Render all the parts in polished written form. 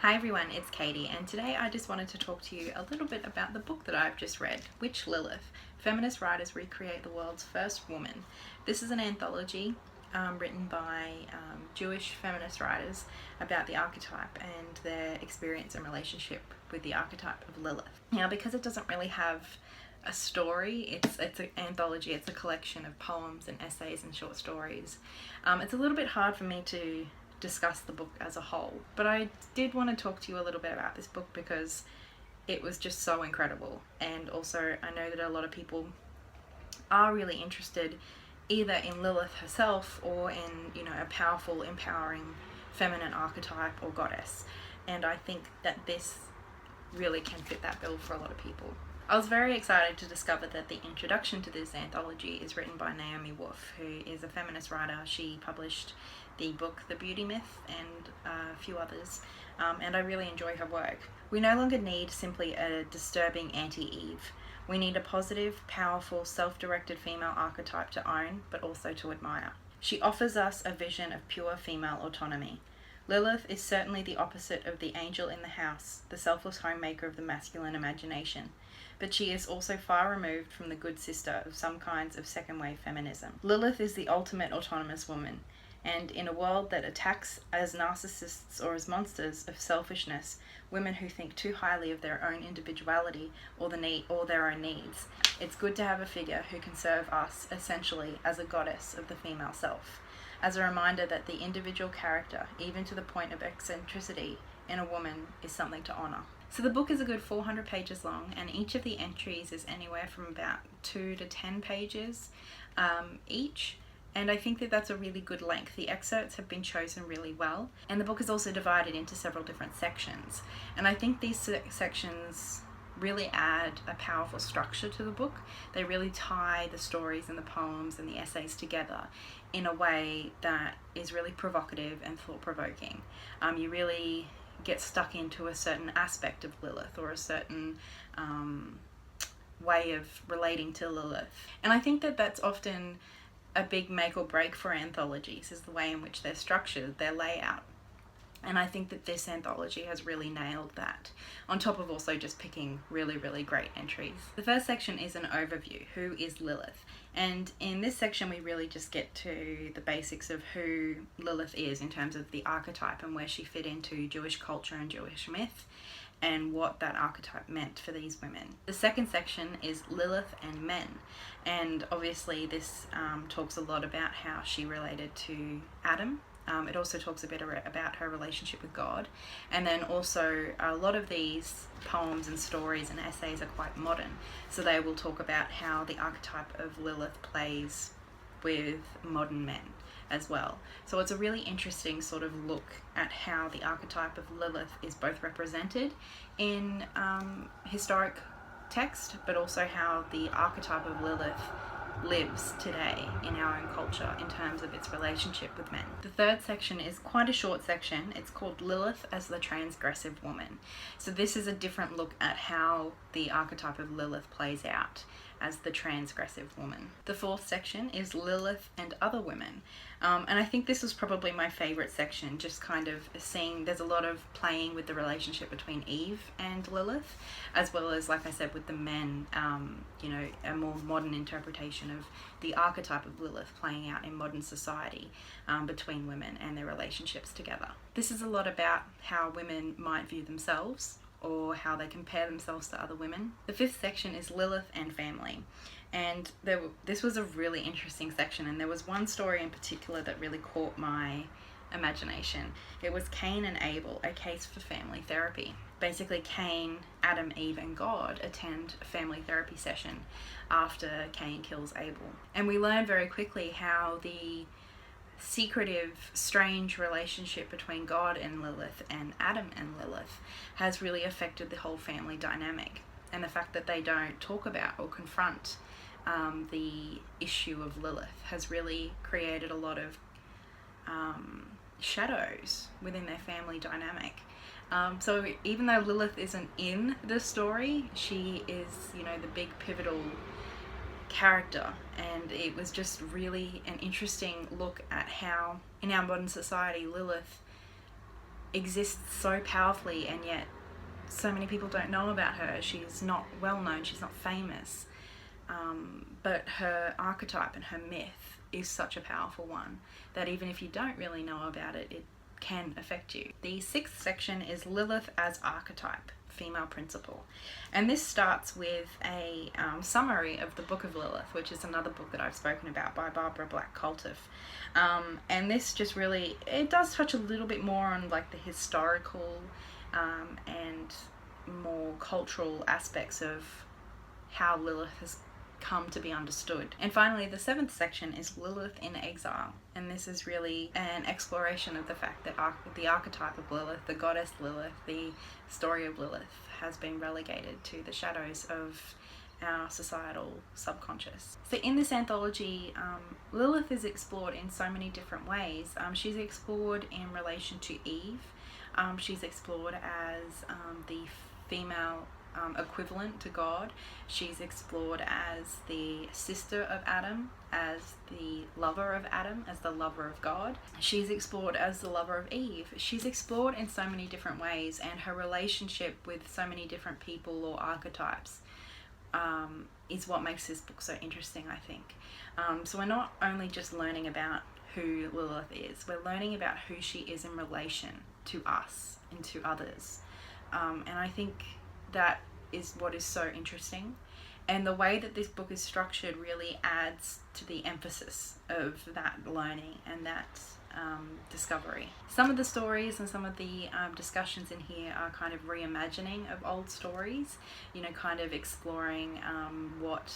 Hi everyone, it's Katey, and today I just wanted to talk to you a little bit about the book that I've just read, Which Lilith? Feminist Writers Recreate the World's First Woman. This is an anthology written by Jewish feminist writers about the archetype and their experience and relationship with the archetype of Lilith. Now, because it doesn't really have a story, it's an anthology, it's a collection of poems and essays and short stories. It's a little bit hard for me to discuss the book as a whole, but I did want to talk to you a little bit about this book because it was just so incredible, and also I know that a lot of people are really interested either in Lilith herself or in, a powerful, empowering feminine archetype or goddess, and I think that this really can fit that bill for a lot of people. I was very excited to discover that the introduction to this anthology is written by Naomi Wolf, who is a feminist writer. She published the book The Beauty Myth and a few others, and I really enjoy her work. We no longer need simply a disturbing anti-Eve. We need a positive, powerful, self-directed female archetype to own, but also to admire. She offers us a vision of pure female autonomy. Lilith is certainly the opposite of the angel in the house, the selfless homemaker of the masculine imagination, but she is also far removed from the good sister of some kinds of second-wave feminism. Lilith is the ultimate autonomous woman, and in a world that attacks as narcissists or as monsters of selfishness women who think too highly of their own individuality or their own needs, it's good to have a figure who can serve us essentially as a goddess of the female self, as a reminder that the individual character, even to the point of eccentricity, in a woman is something to honour. So the book is a good 400 pages long, and each of the entries is anywhere from about 2 to 10 pages each. And I think that that's a really good length. The excerpts have been chosen really well, and the book is also divided into several different sections. And I think these sections really add a powerful structure to the book. They really tie the stories and the poems and the essays together in a way that is really provocative and thought-provoking. You really get stuck into a certain aspect of Lilith or a certain way of relating to Lilith. And I think that that's often a big make or break for anthologies, is the way in which they're structured, their layout. And I think that this anthology has really nailed that, on top of also just picking really, really great entries. The first section is an overview, Who is Lilith? And in this section we really just get to the basics of who Lilith is in terms of the archetype and where she fit into Jewish culture and Jewish myth, and what that archetype meant for these women. The second section is Lilith and men, and obviously this talks a lot about how she related to Adam. It also talks a bit about her relationship with God, and then also a lot of these poems and stories and essays are quite modern, so they will talk about how the archetype of Lilith plays with modern men as well. So it's a really interesting sort of look at how the archetype of Lilith is both represented in historic text, but also how the archetype of Lilith lives today in our own culture in terms of its relationship with men. The third section is quite a short section. It's called Lilith as the Transgressive Woman. So this is a different look at how the archetype of Lilith plays out as the transgressive woman. The fourth section is Lilith and Other Women. And I think this was probably my favorite section, just kind of seeing there's a lot of playing with the relationship between Eve and Lilith, as well as, like I said, with the men, a more modern interpretation of the archetype of Lilith playing out in modern society between women and their relationships together. This is a lot about how women might view themselves or how they compare themselves to other women. The fifth section is Lilith and Family. And this was a really interesting section, and there was one story in particular that really caught my imagination. It was Cain and Abel, a case for family therapy. Basically, Cain, Adam, Eve, and God attend a family therapy session after Cain kills Abel. And we learn very quickly how the secretive, strange relationship between God and Lilith and Adam and Lilith has really affected the whole family dynamic, and the fact that they don't talk about or confront the issue of Lilith has really created a lot of shadows within their family dynamic. So even though Lilith isn't in the story, she is, the big pivotal character, and it was just really an interesting look at how in our modern society Lilith exists so powerfully, and yet so many people don't know about her. She's not well known, she's not famous, but her archetype and her myth is such a powerful one that even if you don't really know about it, it can affect you. The 6th section is Lilith as archetype, female principle, and this starts with a summary of the Book of Lilith, which is another book that I've spoken about by Barbara Black-Coltiff, and this just really, it does touch a little bit more on like the historical and more cultural aspects of how Lilith has come to be understood. And finally, the 7th section is Lilith in Exile, and this is really an exploration of the fact that the archetype of Lilith, the goddess Lilith, the story of Lilith, has been relegated to the shadows of our societal subconscious. So in this anthology, Lilith is explored in so many different ways. She's explored in relation to Eve. She's explored as the female equivalent to God. She's explored as the sister of Adam, as the lover of Adam, as the lover of God. She's explored as the lover of Eve. She's explored in so many different ways, and her relationship with so many different people or archetypes is what makes this book so interesting, I think. So we're not only just learning about who Lilith is, we're learning about who she is in relation to us and to others. And I think that is what is so interesting, and the way that this book is structured really adds to the emphasis of that learning and that discovery. Some of the stories and some of the discussions in here are kind of reimagining of old stories, you know, kind of exploring what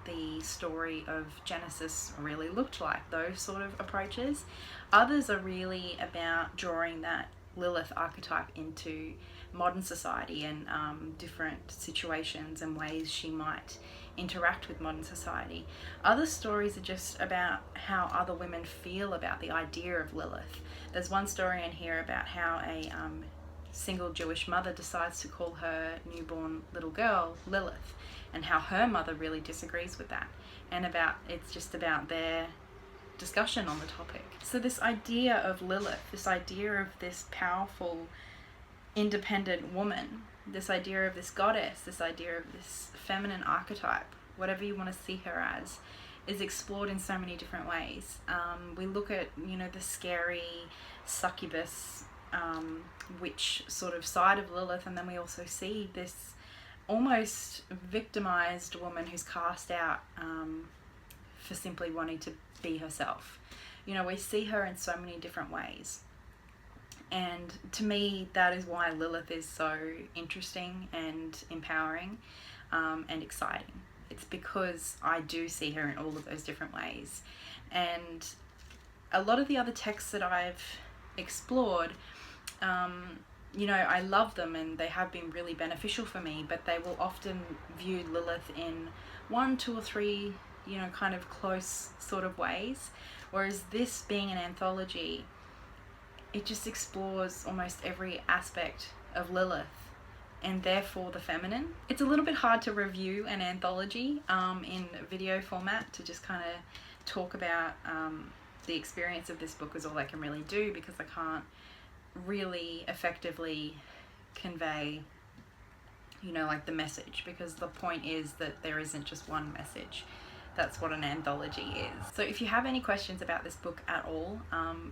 the story of Genesis really looked like, those sort of approaches. Others are really about drawing that Lilith archetype into modern society and different situations and ways she might interact with modern society. Other stories are just about how other women feel about the idea of Lilith. There's one story in here about how a single Jewish mother decides to call her newborn little girl Lilith, and how her mother really disagrees with that, and it's just about their discussion on the topic. So this idea of Lilith, this idea of this powerful independent woman, this idea of this goddess, this idea of this feminine archetype, whatever you want to see her as, is explored in so many different ways. We look at, you know, the scary succubus witch sort of side of Lilith, and then we also see this almost victimized woman who's cast out for simply wanting to be herself. You know, we see her in so many different ways. And to me, that is why Lilith is so interesting and empowering and exciting. It's because I do see her in all of those different ways. And a lot of the other texts that I've explored, you know, I love them and they have been really beneficial for me, but they will often view Lilith in 1, 2, or 3, you know, kind of close sort of ways. Whereas this being an anthology, it just explores almost every aspect of Lilith and therefore the feminine. It's a little bit hard to review an anthology in video format, to just kind of talk about the experience of this book is all I can really do, because I can't really effectively convey, you know, like the message, because the point is that there isn't just one message. That's what an anthology is. So if you have any questions about this book at all,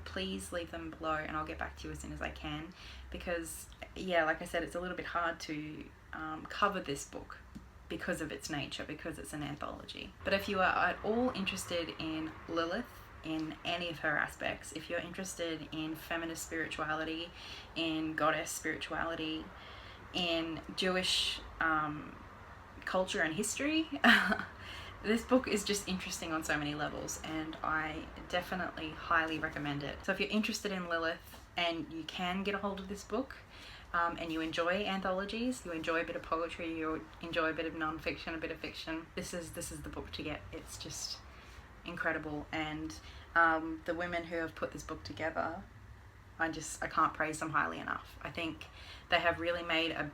please leave them below and I'll get back to you as soon as I can, because yeah, like I said, it's a little bit hard to cover this book because of its nature, because it's an anthology. But if you are at all interested in Lilith, in any of her aspects, if you're interested in feminist spirituality, in goddess spirituality, in Jewish culture and history, this book is just interesting on so many levels, and I definitely highly recommend it. So if you're interested in Lilith and you can get a hold of this book, and you enjoy anthologies, you enjoy a bit of poetry, you enjoy a bit of non-fiction, a bit of fiction, this is the book to get. It's just incredible, and the women who have put this book together, I can't praise them highly enough. I think they have really made a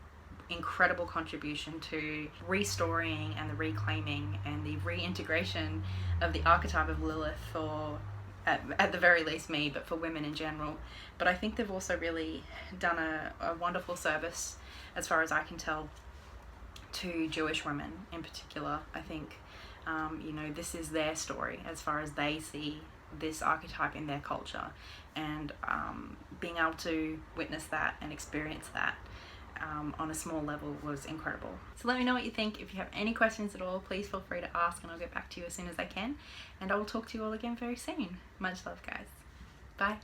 incredible contribution to restoring and the reclaiming and the reintegration of the archetype of Lilith for at the very least me, but for women in general. But I think they've also really done a wonderful service, as far as I can tell, to Jewish women in particular. I think, this is their story as far as they see this archetype in their culture, and being able to witness that and experience that on a small level was incredible. So let me know what you think. If you have any questions at all, please feel free to ask, and I'll get back to you as soon as I can, and I will talk to you all again very soon. Much love, guys. Bye.